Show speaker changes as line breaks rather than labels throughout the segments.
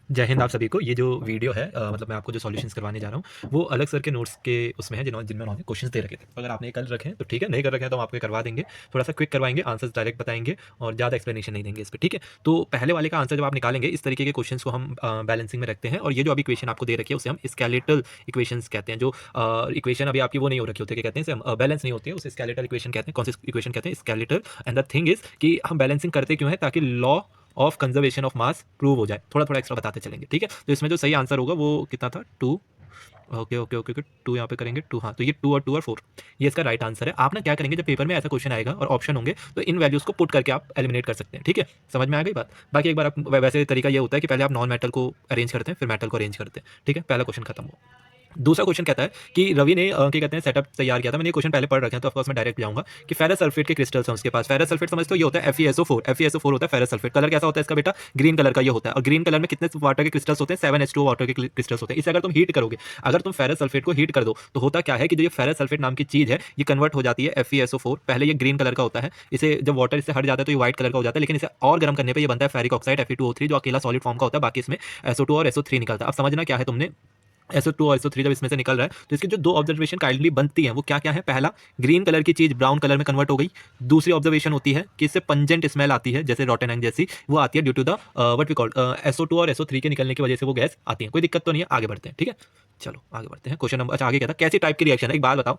जय हिंद आप सभी को। ये जो वीडियो है मतलब मैं आपको जो सॉल्यूशंस करवाने जा रहा हूँ वो अलग सर के नोट्स के उसमें है जिनमें उन्होंने क्वेश्चंस दे रखे थे। अगर आपने कर रखे हैं तो ठीक है, नहीं कर रखे हैं तो हम आपको करवा देंगे। थोड़ा सा क्विक करवाएंगे, आंसर्स डायरेक्ट बताएंगे और ज़्यादा एक्सप्लेनेशन नहीं देंगे इस पर, ठीक है। तो पहले वाले का आंसर जब आप निकालेंगे इस तरीके के क्वेश्चन को हम बैलेंसिंग में रखते हैं। और ये जो अभी इक्वेशन आपको दे रखी है उसे हम स्केलेटल इक्वेशन कहते हैं। जो इक्वेशन अभी आपकी वो नहीं हो रखी होती है, क्या कहते हैं, हम बैलेंस नहीं होती है, उसे स्केलेटल इक्वेशन कहते हैं। कौन सी इक्वेशन कहते हैं? Skeletal. And the thing is कि हम बैलेंसिंग करते क्यों है? ताकि law of conservation of mass prove हो जाए। थोड़ा थोड़ा एक्स्ट्रा बताते चलेंगे, ठीक है। तो इसमें जो सही आंसर होगा वो कितना था? 2। ओके ओके ओके ओके, 2 यहाँ पे करेंगे 2। हाँ, तो ये 2 और 4 ये इसका राइट आंसर है। आप ना क्या करेंगे, जब पेपर में ऐसा क्वेश्चन आएगा और ऑप्शन होंगे तो इन वैल्यूज को पुट करके आप एलिमिनेट कर सकते हैं, ठीक है। समझ में आ गई बात? बाकी एक बार आप वैसे तरीका ये होता है कि पहले आप नॉन मेटल को अरेंज करते हैं फिर मेटल को अरेंज करते हैं, ठीक है। पहला क्वेश्चन खत्म हुआ। दूसरा क्वेश्चन कहता है कि रवि ने क्या कहते हैं सेटअप तैयार किया था। मैंने ये क्वेश्चन पहले पढ़ रखे हैं तो ऑफकोर्स मैं डायरेक्ट जाऊंगा कि फेरस सल्फेट के क्रिस्टल्स हैं उसके पास। फेरस सल्फेट समझते हो, ये होता है FeSO4। FeSO4 होता है फेरस सल्फेट। कलर कैसा होता है इसका बेटा? ग्रीन कलर का ये होता है। और ग्रीन कलर में कितने वाटर के क्रिस्टल्स होते हैं? 7H2O वाटर के क्रिस्टल्स होते हैं। इसे अगर तुम हीट करोगे, अगर तुम फेरस सल्फेट को हीट कर दो तो होता क्या है कि जो ये फेरस सल्फेट नाम की चीज है ये कन्वर्ट हो जाती है FeSO4। पहले ये ग्रीन कलर का होता है, इसे जब वाटर इससे हट जाता है तो ये व्हाइट कलर का हो जाता है, लेकिन इसे और गर्म करने पर ये बनता है फेरिक ऑक्साइड Fe2O3 जो अकेला सॉलिड फॉर्म का होता है। बाकी इसमें SO2 और SO3 निकलता है। अब समझना क्या है तुमने, SO2 और SO3 जब इसमें से निकल रहा है तो इसकी जो दो ऑब्जर्वेशन काइंडली बनती हैं वो क्या क्या है? पहला, ग्रीन कलर की चीज ब्राउन कलर में कन्वर्ट हो गई। दूसरी ऑब्जर्वेशन होती है कि इससे पंजेंट स्मेल आती है, जैसे रॉटन एंग जैसी, वो आती है due to the what we call SO2 और SO3 के निकलने की वजह से वो गैस आती है। कोई दिक्कत तो नहीं है, आगे बढ़ते हैं, ठीक है। चलो आगे बढ़ते हैं। क्वेश्चन नंबर, अच्छा आगे क्या था? कैसी टाइप की रिएक्शन है? एक बात बताओ,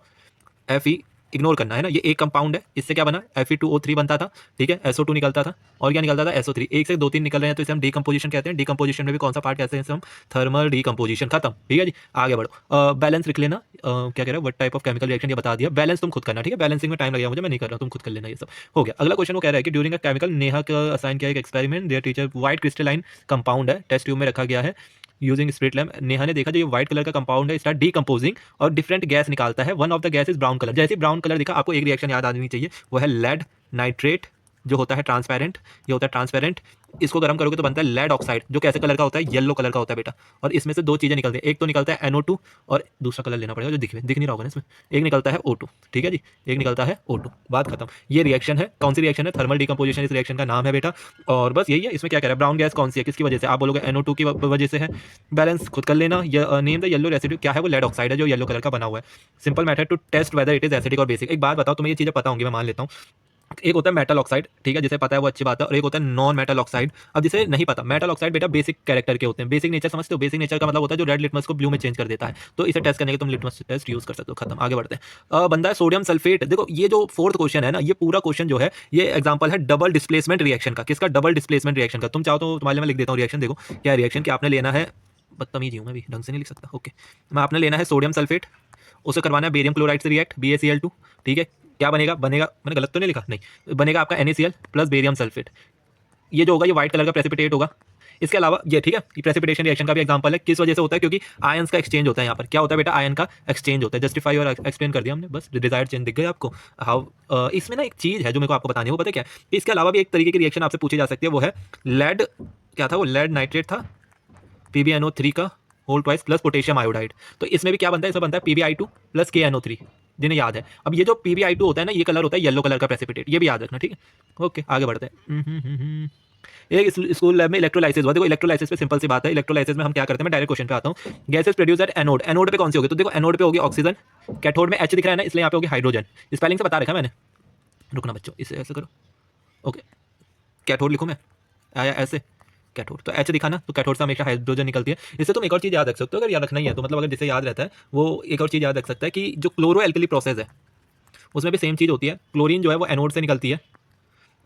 Fe इग्नोर करना है ना, ये एक कंपाउंड है, इससे क्या बना? Fe2O3 बनता था, ठीक है। SO2 निकलता था और क्या निकलता था? SO3। एक से दो तीन निकल रहे हैं तो इसे हम डीकंपोजिशन कहते हैं। डीकंपोजिशन में भी कौन सा पार्ट कहते हैं इसे? हम थर्मल डीकंपोजिशन। खत्म, ठीक है जी। आगे बढ़ो। बैलेंस लिख लेना। क्या कह रहा है? What type of chemical reaction, ये बता दिया। बैलेंस तुम खुद करना, ठीक है। बैलेंसिंग में टाइम लगेगा मुझे, मैं नहीं कर रहा, तुम खुद कर लेना, ये सब हो गया। अगला क्वेश्चन वो कह रहा है कि ड्यूरिंग अ केमिकल, नेहा का असाइन किया एक experiment, there teacher white crystalline compound है टेस्ट ट्यूब में रखा गया है यूजिंग स्प्रिट लैम्प। नेहा ने देखा जो ये व्हाइट कलर का कंपाउंड है स्टार्ट डीकंपोजिंग और डिफरेंट गैस निकालता है। One of the gas is brown colour. जैसे ब्राउन कलर दिखा आपको एक रिएक्शन याद आनी चाहिए, वो है लेड नाइट्रेट जो होता है ट्रांसपेरेंट। ये होता है ट्रांसपेरेंट। इसको गर्म करोगे तो बनता है लेड ऑक्साइड जो कैसे कलर का होता है? येलो कलर का होता है बेटा। और इसमें से दो चीजें निकलती हैं, एक तो निकलता है NO2 और दूसरा कलर लेना पड़ेगा जो दिख नहीं रहा होगा ना इसमें। एक निकलता है O2, ठीक है जी, एक निकलता है O2। बात खत्म। ये रिएक्शन है, कौन सी रिएक्शन है? थर्मल डीकंपोजिशन इस रिएक्शन का नाम है बेटा। और बस यही है। इसमें क्या कह रहा है? ब्राउन गैस कौन सी है, किसकी वजह से? आप बोलोगे NO2 की वजह से है। बैलेंस खुद कर लेना। नेम द येलो रेसिड्यू, क्या है वो? लेड ऑक्साइड है जो येलो कलर का बना हुआ है। Simple method to test whether it is acidic और बेसिक। एक बात बताओ, तुम्हें ये चीजें पता होंगी, मैं मान लेता हूँ। एक होता है मेटल ऑक्साइड, ठीक है, जिसे पता है वो अच्छी बात है। और एक होता है नॉन मेटल ऑक्साइड। अब जिसे नहीं पता, मेटल ऑक्साइड बेटा बेसिक कैरेक्टर के होते हैं। बेसिक नेचर समझते हो? बेसिक नेचर का मतलब होता है जो रेड लिटमस को ब्लू में चेंज कर देता है। तो इसे टेस्ट करने के तुम लिटमस टेस्ट यूज कर सकते हो। खत्म, आगे बढ़ते हैं। बंदा है सोडियम सल्फेट। देखो ये जो फोर्थ क्वेश्चन है ना, ये पूरा क्वेश्चन जो है ये एग्जांपल है डबल डिस्प्लेसमेंट रिएक्शन का। किसका? डबल डिस्प्लेसमेंट रिएक्शन का। तुम चाहो तो तुम्हारे लिए मैं लिख देता हूँ रिएक्शन। देखो क्या रिएक्शन कि आपने लेना है, बदतमीजी हूँ मैं भी, ढंग से नहीं लिख सकता, ओके। मैं आपने लेना है सोडियम सल्फेट, उसे करवाना है बेरियम क्लोराइड से रिएक्ट, BaCl2, ठीक है। क्या बनेगा? मैंने गलत तो नहीं लिखा? नहीं, बनेगा आपका NaCl प्लस बेरियम सल्फेट। ये जो होगा ये व्हाइट कलर का प्रेसिपिटेट होगा। इसके अलावा ये, ठीक है, ये प्रेसिपिटेशन रिएक्शन का भी एग्जांपल है। किस वजह से होता है? क्योंकि आयंस का एक्सचेंज होता है। यहाँ पर क्या होता है बेटा? आयन का एक्सचेंज होता है। जस्टिफाई और एक्सप्लेन कर दिया हमने, बस डिजायर्ड चेंज दिख गए आपको। हाउ इसमें ना एक चीज है जो मेरे को आपको बतानी है, वो पता है क्या है? इसके अलावा भी एक तरीके की रिएक्शन आपसे पूछी जा सकती है, वो है लेड, क्या था वो? लेड नाइट्रेट था, PbNO3 का whole twice plus potassium iodide. तो इसमें भी क्या बनता है? इसमें बनता है PbI2 प्लस KNO3, जिन्हें याद है। अब ये जो PbI2 होता है ना, ये कलर होता है येलो कलर का प्रेसिपिटेट, ये भी याद रखना, ठीक है। ओके आगे बढ़ते हैं। एक स्कूल लैब में इलेक्ट्रोलाइसिस हुआ। देखो इलेक्ट्रोलाइसिस पे सिंपल सी बात है। इलेक्ट्रोलाइसिस में हम क्या करते हैं? मैं डायरेक्ट क्वेश्चन पे आता हूँ। Gases produce at anode. Anode पे कौन सी होगी? तो देखो एनोड पे होगी ऑक्सीजन, कैथोड में H दिख रहा है ना, इसलिए यहाँ पे होगी हाइड्रोजन। स्पेलिंग से बता रखा है मैंने, रुकना बच्चों, इसे ऐसे करो, ओके। कैथोड लिखूँ मैं, आया ऐसे कैथोड, तो H दिखा ना, तो कैथोड से हमेशा हाइड्रोजन निकलती है। इससे तुम एक और चीज़ याद रख सकते हो, अगर याद रखना ही है तो, मतलब अगर जिसे याद रहता है वो एक और चीज़ याद रख सकता है कि जो क्लोरो एल्कली प्रोसेस है उसमें भी सेम चीज़ होती है। क्लोरीन जो है वो एनोड से निकलती है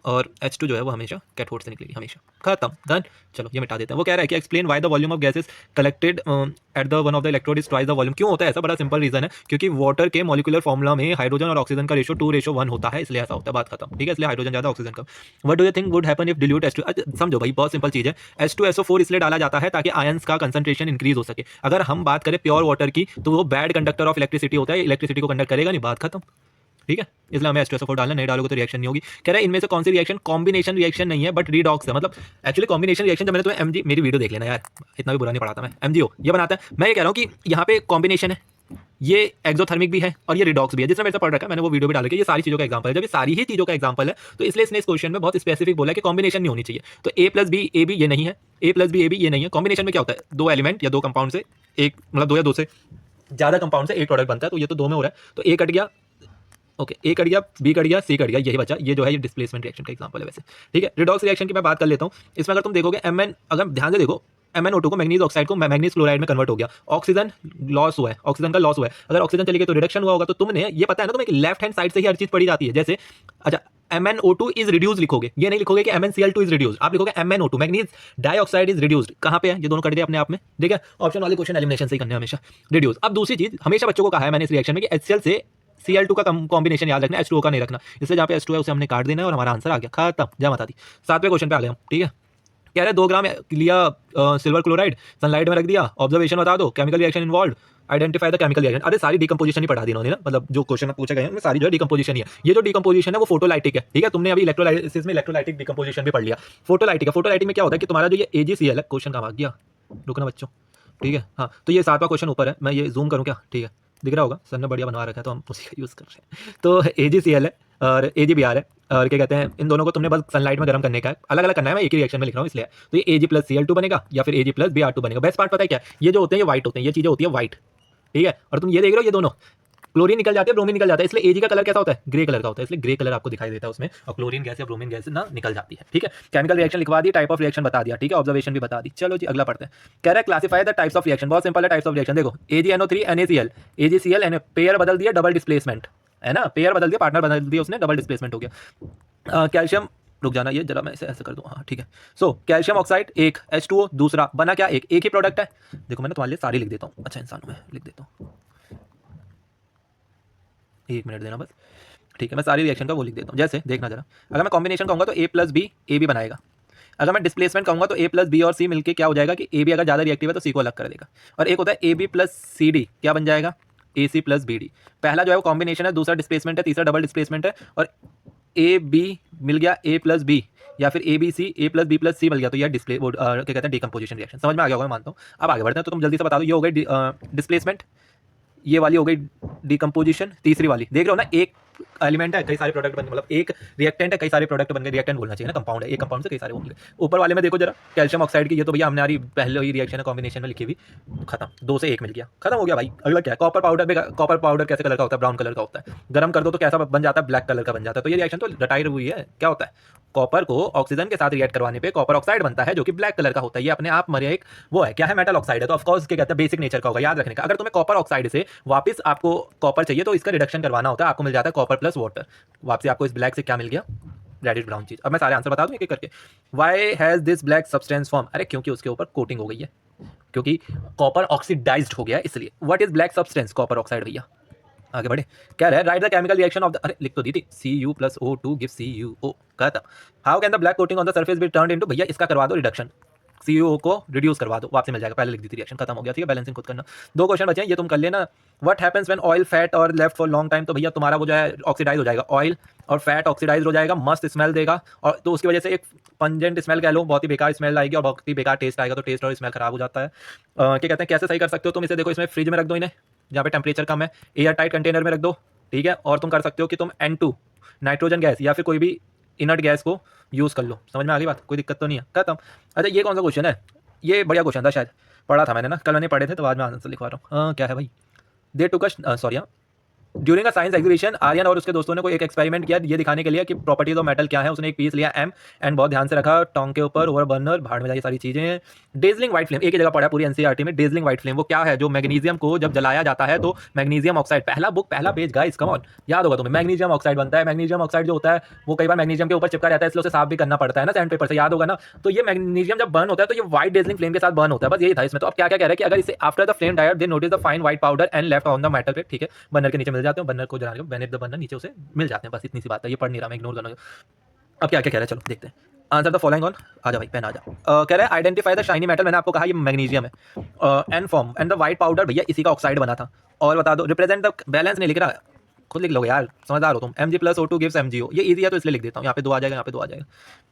और H2 जो है वो हमेशा कैथोड से निकलेगी, हमेशा। खत्म, डन। चलो ये मिटा देते हैं। वो कह रहा है कि explain why the volume of gases collected at the one of the electrode is twice the volume. क्यों होता है ऐसा? बड़ा सिंपल रीजन है, क्योंकि वाटर के मॉलिक्यूलर फॉर्मूला में हाइड्रोजन और ऑक्सीजन का रेशो 2:1 होता है, इसलिए ऐसा होता है। बात खत्म, ठीक है। इसलिए हाइड्रोजन ज़्यादा, oxygen come. What do you think would happen if dilute H2? समझो भाई, बहुत सिंपल चीज़ है। H2SO4 इसलिए डाला जाता है ताकि आयंस का कंसंट्रेशन इंक्रीज हो सके। अगर हम बात करें प्योर वाटर की तो वो बैड कंडक्टर ऑफ इलेक्ट्रिसिटी होता है, इलेक्ट्रिसिटी को कंडक्ट करेगा नहीं। बात खत्म, ठीक है। इसलिए हमें H2SO4 डालना, नहीं डालोगे तो रिएक्शन नहीं होगी। कह रहा है इनमें से कौन सी रिएक्शन कॉम्बिनेशन रिएक्शन नहीं है बट रीडॉक्स है। मतलब एक्चुअली कॉम्बिनेशन रिएक्शन, जब मैंने तुम्हें MG, मेरी वीडियो देख लेना यार, इतना भी बुरा नहीं पढ़ाता मैं, MgO ये बनाता है। मैं ये कह रहा हूँ कि यहाँ पे कॉम्बिनेशन है, ये एक्सोथर्मिक भी है और ये रिडॉक्स भी है, जिसने मेरे से पढ़ रखा है, मैंने वो वीडियो भी डाल के, ये सारी चीज़ों का एग्जांपल है। जब ये सारी ही चीज़ों का एग्जांपल है तो इसलिए इसने इस क्वेश्चन में बहुत स्पेसिफिक बोला है कि कॉम्बिनेशन नहीं होनी चाहिए। तो ए प्लस बी ए बी ये नहीं है, ए प्लस बी ए बी ये नहीं है। कॉम्बिनेशन में क्या होता है, दो एलिमेंट या दो कंपाउंड से एक, मतलब दो या दो से ज़्यादा कंपाउंड से एक प्रोडक्ट बनता है। तो ये तो दो में हो रहा है, तो ए कट गया, ओके, ए कट गया, बी कट गया, सी कट गया, यही बचा। ये जो है ये डिस्प्लेसमेंट रिएक्शन का एग्जांपल है वैसे, ठीक है। रिडॉक्स रिएक्शन की मैं बात कर लेता हूँ। इसमें अगर तुम देखोगे MN, अगर ध्यान से देखो, MnO2 को मैग्नीज ऑक्साइड को मैग्नीज क्लोराइड में कन्वर्ट हो गया, ऑक्सीजन लॉस हुआ है, ऑक्सीजन का लॉस हुआ है। अगर ऑक्सीजन चली गई तो रिडक्शन हुआ होगा। तो तुमने ये पता है ना, तुम्हें लेफ्ट हैंड साइड से ही हर चीज पढ़ी जाती है। जैसे अच्छा, MnO2 इज रिड्यूस लिखोगे, ये नहीं लिखोगे कि MnCl2 इज रिड्यूस्ड, आप लिखोगे MnO2 manganese dioxide is reduced. कहाँ पे है, ये दोनों कट गए अपने आप में, ठीक है। ऑप्शन वाले क्वेश्चन एलिमिनेशन से ही करने हमेशा रिड्यूस। अब दूसरी चीज हमेशा बच्चों को कहा है मैंने इस रिएक्शन में कि HCl से Cl2 का कॉम्बिनेशन याद रखना है, H2O का नहीं रखना। इसलिए जहाँ पे H2 है उसे हमने काट देना है और हमारा आंसर आ गया, खत्म, जय माता दी। 7वें क्वेश्चन पे आ गए हम, ठीक है। कह रहे हैं 2 ग्राम लिया सिल्वर क्लोराइड, सनलाइट में रख दिया, ऑब्जर्वेशन बता दो, chemical reaction involve, identify the chemical reaction. अरे सारी डिकम्पोजिशन ही पढ़ा दी इन्होंने ना, मतलब जो क्वेश्चन में पूछे गए हैं उनमें सारी जो है डिकम्पोजिशन ही है। ये जो डिकम्पोजिशन है वो फोटोलाइटिक है, ठीक है। तुमने अभी इलेक्ट्रोलाइसिस में इलेक्ट्रोलाइटिक डिकम्पोजिशन भी पढ़ लिया। फोटोलाइटिक है, फोटोलाइटिक में क्या होता है कि तुम्हारा जो ये AgCl है, क्वेश्चन कहाँ भाग गया, रुकना बच्चों, ठीक है। हाँ, तो ये 7वां क्वेश्चन ऊपर है, मैं ये जूम करूँ क्या, ठीक है, दिख रहा होगा, सर ने बढ़िया बनवा रखा है तो हम उसी का यूज़ कर रहे हैं। तो AgCl है और AgBr है, और क्या कहते हैं, इन दोनों को तुमने बस सनलाइट में गर्म करने का है, अलग अलग करना है, मैं एक ही रिएक्शन में लिख रहा हूँ इसलिए। तो ये Ag प्लस Cl2 बनेगा या फिर Ag प्लस Br2 बनेगा। बेस्ट पार्ट पता है क्या है, ये जो होते हैं ये व्हाइट होते हैं, ये चीज़ें होती है व्हाइट, ठीक है। और तुम ये देख रहे हो, ये दोनों क्लोरीन निकल जाते हैं, ब्रोमीन निकल जाता है, इसलिए Ag का कलर कैसा होता है, ग्रे कलर का होता है, इसलिए ग्रे कलर आपको दिखाई देता है उसमें, और क्लोरीन गैस या ब्रोमीन गैस ना निकल जाती है, ठीक है। केमिकल रिएक्शन लिखवा दी, टाइप ऑफ रिएक्शन बता दिया, ठीक है, ऑब्जर्वेशन भी बता दी। चलो जी अगला पढ़ते हैं। कह रहा है classify the types of reaction, बहुत सिंपल है टाइप्स ऑफ रिएक्शन। देखो AgNO3 NaCl, AgCl Na, pair बदल दिया, डबल डिस्प्लेसमेंट है ना, पेयर बदल दिया, पार्टनर बदल दिया उसने, डबल डिस्प्लेसमेंट हो गया। कैल्शियम, रुक जाना, ये जरा मैं ऐसे कर दूँ, हाँ ठीक है। सो कैल्शियम ऑक्साइड एक, H2O दूसरा, बना क्या, एक ही प्रोडक्ट है। देखो मैंने तुम्हारे लिए सारी लिख देता हूँ, अच्छा इंसानों में लिख देता हूँ, 1 मिनट देना बस, ठीक है। मैं सारी रिएक्शन का वो लिख देता हूँ। जैसे देखना जरा, अगर मैं कॉम्बिनेशन कहूँगा तो A plus B A B बनाएगा। अगर मैं डिस्प्लेसमेंट कहूँगा तो A प्लस बी और C मिलके क्या हो जाएगा कि AB अगर ज़्यादा रिएक्टिव है तो C को अलग कर देगा। और एक होता है AB प्लस CD, क्या बन जाएगा, AC प्लस BD। पहला जो है वो कॉम्बिनेशन है, दूसरा डिस्प्लेसमेंट है, तीसरा डबल डिस्प्लेसमेंट है। और AB मिल गया A प्लस बी, या फिर ABC A plus B plus C मिल गया, तो यह डिस्प्ले क्या कहते हैं डिकम्पोजिशन रिएक्शन। समझ में आ गया होगा मैं मानता हूँ। अब आगे बढ़ते हैं, तो तुम जल्दी से बता दो, ये हो गई डिस्प्लेसमेंट, ये वाली हो गई डिकम्पोजिशन, तीसरी वाली देख रहे हो ना, एक एलिमेंट है कई सारे प्रोडक्ट बन गए, मतलब एक रिएक्टेंट है कई सारे प्रोडक्ट बन गए, रिएक्टेंट बोलना चाहिए ना, कंपाउंड है, एक कंपाउंड से कई सारे बन गए। ऊपर वाले में देखो जरा, कैल्शियम ऑक्साइड की, ये तो भैया हमारी पहले ही रिएक्शन है कॉम्बिनेशन में लिखी हुई, खत्म, 2 से 1 मिल गया, खत्म हो गया भाई। अगला क्या है, कॉपर पाउडर। कॉपर पाउडर कैसे कलर का होता है, ब्राउन कलर का होता है, गर्म कर दो तो कैसा बन जाता है, ब्लैक कलर का बन जाता है। तो ये रिएक्शन तो रटाई हुई है, क्या होता है, कॉपर को ऑक्सीजन के साथ रिएक्ट करवाने पे कॉपर ऑक्साइड बनता है जो कि ब्लैक कलर का होता है। ये अपने आप मरे एक वो है, क्या है, मेटल ऑक्साइड है, तो ऑफकोर्स क्या कहते हैं बेसिक नेचर का होगा, याद रखने का। अगर तुम्हें कॉपर ऑक्साइड से वापस आपको कॉपर चाहिए तो इसका रिडक्शन करवाना होता है, आपको मिल जाता है कॉपर प्लस वाटर, वापसी आपको इस ब्लैक से क्या मिल गया, रेडिश ब्राउन चीज। अब मैं सारे आंसर बता दूं एक एक करके। Why has this black substance form, अरे क्योंकि उसके ऊपर कोटिंग हो गई है, क्योंकि कॉपर ऑक्सीडाइज्ड हो गया है इसलिए। What is black substance, copper oxide भैया। आगे बढ़े, क्या है, right the chemical reaction of the, अरे लिख तो दी थी, Cu plus O2 give CuO, कहता how can the black coating on the surface be turned into, भैया इसका करवा दो रिडक्शन, CuO को रिड्यूस करवा दो, वापस मिल जाएगा, पहले लिख दी थी रिएक्शन, खत्म हो गया, ठीक है। बैलेंसिंग खुद करना। 2 क्वेश्चन बचे हैं, ये तुम कर लेना। What happens when oil fat और लेफ्ट फॉर लॉन्ग टाइम, तो भैया तुम्हारा वो जो है ऑक्सीडाइज हो जाएगा, ऑयल और फैट ऑक्सीडाइज हो जाएगा, मस्त स्मेल देगा, और तो उसकी वजह से एक पंजेंट स्मेल कह लो, बहुत ही बेकार स्मेल आएगी और बहुत ही बेकार टेस्ट आएगा, तो टेस्ट और स्मेल खराब हो जाता है। क्या कहते हैं कैसे सही कर सकते हो तुम इसे, देखो इसमें फ्रिज में रख दो इन्हें, जहाँ पे टेम्परेचर कम है, एयर टाइट कंटेनर में रख दो, ठीक है। और तुम कर सकते हो कि तुम N2 नाइट्रोजन गैस या फिर कोई भी इनर्ट गैस को यूज़ कर लो। समझ में आ गई बात, कोई दिक्कत तो नहीं है, खत्म। अच्छा ये कौन सा क्वेश्चन है, ये बढ़िया क्वेश्चन था, शायद पढ़ा था मैंने ना, कल मैंने पढ़े थे तो आज मैं आंसर लिखवा रहा हूँ। क्या है भाई, दे टुक sorry during a science exhibition, Aryan और उसके दोस्तों ने कोई एक एक्सपेरिमेंट किया ये दिखाने के लिए कि प्रॉपर्टीज ऑफ मेटल क्या है। उसने एक पीस लिया M एंड बहुत ध्यान से रखा, टोंग के ऊपर, ओवर बर्नर, भाड़ में जाए सारी चीजें। डेजलिंग व्हाइट फ्लेम एक ही जगह पड़ा पूरी NCERT में, डेजलिंग व्हाइट फ्लेम वो क्या है, जो मैग्नीशियम को जब जलाया जाता है तो मैग्नीशियम ऑक्साइड, पहला बुक पहला पेज गाइस, कम ऑन, याद होगा तुम्हें, मैग्नीशियम ऑक्साइड बनता है। मैग्नीशियम ऑक्साइड जो होता है वो कई बार मैग्नीशियम के ऊपर चिपका रहता है, इसलिए उसे साफ भी करना पड़ता है ना सैंड पेपर से, याद होगा ना। तो ये मैग्नीशियम जब बर्न होता है तो ये व्हाइट डेजलिंग फ्लेम के साथ बर्न होता है, बस यही था इसमें। तो अब क्या क्या कह रहे हैं कि अगर इसे after the flame dyer they notice the fine white powder and left on the metal plate, ठीक है, बर्नर के नीचे मिल जाते हैं, बर्नर को जलाने के बेनेथ द बर्नर नीचे उसे मिल जाते हैं, बस इतनी सी बात है, ये पढ़ नहीं रहा मैं, इग्नोर करना। अब क्या क्या कह रहा है, चलो देखते हैं। आंसर द फॉलोइंग ऑन, आजा भाई पेन आजा। कह रहा है आइडेंटिफाई द शाइनी मेटल, मैंने आपको कहा ये मैग्नीशियम है, an form and the white powder, भैया इसी का ऑक्साइड बना था। और बता दो रिप्रेजेंट द, बैलेंस नहीं लिख रहा, खुद लिख लोगे यार, समझदार हो तुम। Mg+O2 गिव्स MgO, ये इजी है तो इसलिए लिख देता हूँ, यहाँ पे 2 आ जाएगा, यहाँ पे 2 आ जाएगा।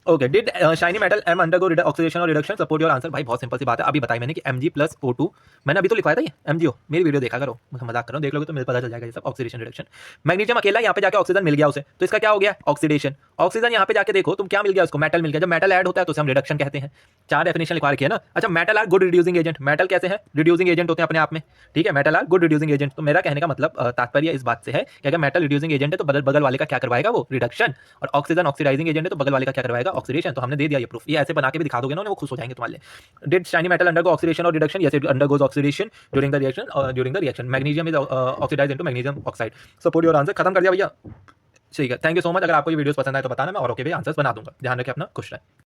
Okay, did shiny metal M undergo oxidation और रिडक्शन, सपोर्ट योर आंसर। भाई बहुत सिंपल सी बात है, अभी बताई मैंने कि Mg+O2, मैंने अभी तो लिखवाया था ये MgO, मेरी वीडियो देखा करो, मैं मजाक कर रहा हूँ, देख लोगे तो मुझे पता चल जाएगा ये सब ऑक्सीडेशन रिडक्शन। मैग्नीशियम अकेला, यहाँ पे जाके ऑक्सीजन मिल गया उसे, तो इसका क्या हो गया, ऑक्सीडेशन। ऑक्सीजन यहाँ पे जाके देखो तुम, क्या मिल गया उसको, मेटल मिल गया। जब मेटल ऐड होता है तो उसे हम रिडक्शन कहते हैं। 4 डेफिनेशन लिखवा रखी है ना। अच्छा, metal are good reducing agent, metal कैसे है, रिड्यूसिंग एजेंट होते हैं अपने आप में, ठीक है, metal are good reducing agent. तो मेरा कहने का मतलब तात्पर्य इस बात से है कि अगर मेटल रिड्यूसिंग एजेंट है तो बगल बगल वाले का क्या करवाएगा, वो रिडक्शन, और ऑक्सीजन ऑक्सीडाइजिंग एजेंट है तो बगल वाले का क्या करवाएगा, ऑक्सीडेशन। तो हमने दे दिया ये प्रूफ, ये ऐसे बना के भी दिखा दोगे ना, वो खुश हो जाएंगे तुम्हारे लिए। Did shiny metal undergo oxidation और reduction, yes it undergoes oxidation during the reaction, during the reaction. Magnesium is oxidised into magnesium oxide. Support your answer, खत्म कर दिया भैया। ठीक है, थैंक यू सो मच। अगर आपको ये वीडियोस पसंद आए तो बताना, मैं और ओके भी आंसर्स बना दूंगा। ध्यान रखें अपना, खुश रहें।